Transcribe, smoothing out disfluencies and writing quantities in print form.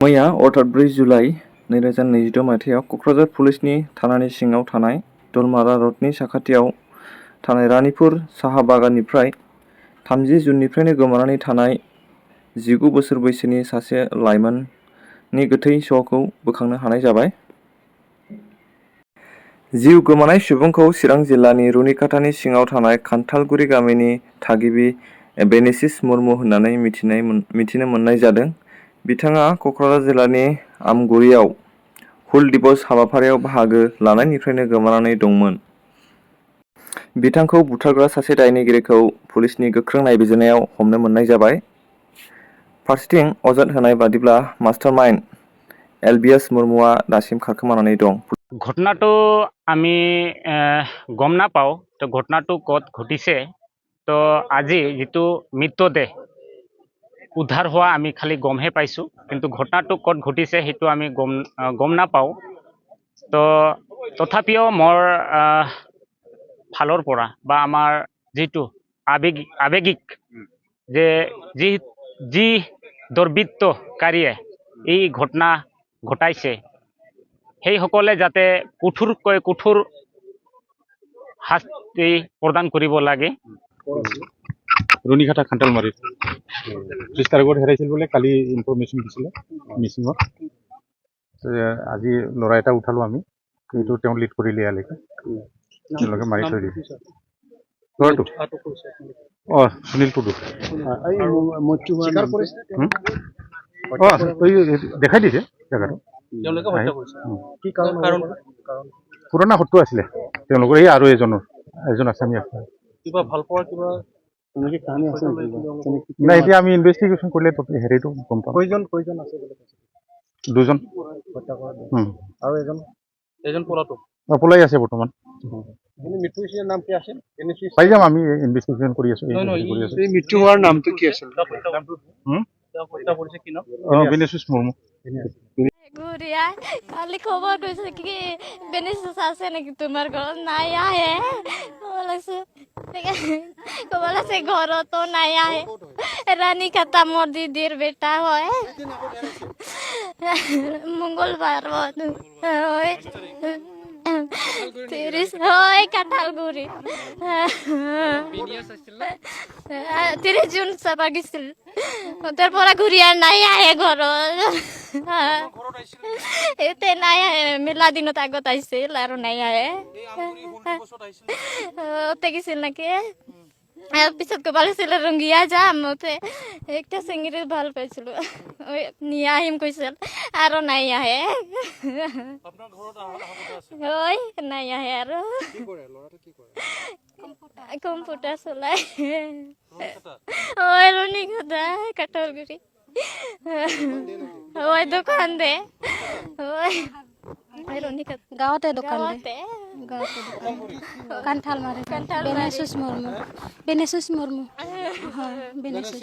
मैया अर्थात 4 जुलाइ 2026 मायथाइयाव क'क्राझार पुलिसनि थानानि सिङाव थानाय दलमारा रडनि साखाथियाव थानाय रानिपुर साहा बागाननिफ्राय 30 जुननिफ्रायनो गोमानानै थानाय 19 बोसोर बैसोनि सासे लाइमोननि गोथै सह'खौ बोखांनो हानाय जाबाय। जिउ गोमानाय सुबुंखौ चिरां जिल्लानि रुनिकाटानि सिङाव थानाय खान्थालगुरि गामिनि थागिबि बेनिसिस मुर्मु होननानै मिथिनो मोननाय जादों। बिथाङा क'क्राझार जिल्लानि आमगुरियाव हुल दिबस हाबाफारियाव बाहागो लानायनिफ्रायनो गोमानानै दंमोन। बिथांखौ बुथारग्रा सासे दायनिगिरिखौ पुलिसनि गोख्रों नायबिजिरनायाव हमनो मोननाय जाबाय। फारसेथिं अजद होनाय बादिब्ला मास्टारमाइन्ड एलबिएस मुर्मुआ दासिम खारखोमानानै दं। ঘটনাটো আমি গম নাপাওঁ তো ঘটনাটো ক'ত ঘটিছে তো আজি যিটো মৃতদেহ উদ্ধাৰ হোৱা আমি খালি গমহে পাইছোঁ, কিন্তু ঘটনাটো ক'ত ঘটিছে সেইটো আমি গম নাপাওঁ। তো তথাপিও মোৰ ফালৰ পৰা বা আমাৰ যিটো আৱেগিক যে যি দুৰ্বৃত্তকাৰীয়ে এই ঘটনা ঘটাইছে সেইসকলে যাতে কঠোৰকৈ কঠোৰ শাস্তি প্ৰদান কৰিব লাগে। रुनिकाटा खान्थालमारि 30 তাৰিখত হেৰাইছিল বোলে, কালি ইনফৰমেশ্যন দিছিলে মিচিঙত। আজি ল'ৰা এটা উঠালোঁ আমি, এইটো তেওঁ লিড কৰিলে ইয়ালৈকে, তেওঁলোকে মাৰি থৈ দিলে ল'ৰাটো। সুনীল টুডু। দেখাই দিছে জেগাটো। পুৰণা শত্ৰু আছিলে তেওঁলোকৰ, এই আৰু এজন আছামী আছে। কিবা ভাল পোৱা কিবা নাই, এতিয়া আমি ইনভেষ্টিগেশ্যন কৰিলে হেৰিটো গম পাম। কৈজন আছে দুজন আৰু এজন পলাই আছে বৰ্তমান। মৃত্যু হোৱাৰ নাম কি আছিল? পাই যাম, আমি ইনভেষ্টিগেশ্যন কৰি আছো। মৃত্যু হোৱাৰ নামটো কি আছিল? বেনিচিছ মুৰ্মু। গুড়িয়া কালি খবৰ কৈছে কি বেনিচিছ আছে নেকি তোমাৰ ঘৰত? নাই আহে ক'ব লাগছে ঘৰতো নাই আহে। ৰাণীকাটা মোৰ দিদিৰ বেটা হয়। মংগলবাৰ হয় 30 হয় কাঁঠালগুৰি 30 জুন চাবা গৈছিল, তাৰ পৰা ঘূৰি নাই আহে ঘৰত। এতিয়া নাই আহে, মেলা দিনত আগত আহিছিল আৰু নাই আহে। গৈছিল নেকি, পিছত ক'ব লাগিছিল ৰংগীয়া যাম, একটা চিঙিৰি ভাল পাইছিলো নিয়ে আহিম কৈছিল আৰু নাই আহে। নাই আহে আৰু কম্পিউটাৰ চলাই ৰুনিকাটা কাঁঠালগুৰি দোকান দে গাঁৱতে দোকান দে কাঁঠালমাৰি বেনিচিছ মুৰ্মু হয় বেনিচিছ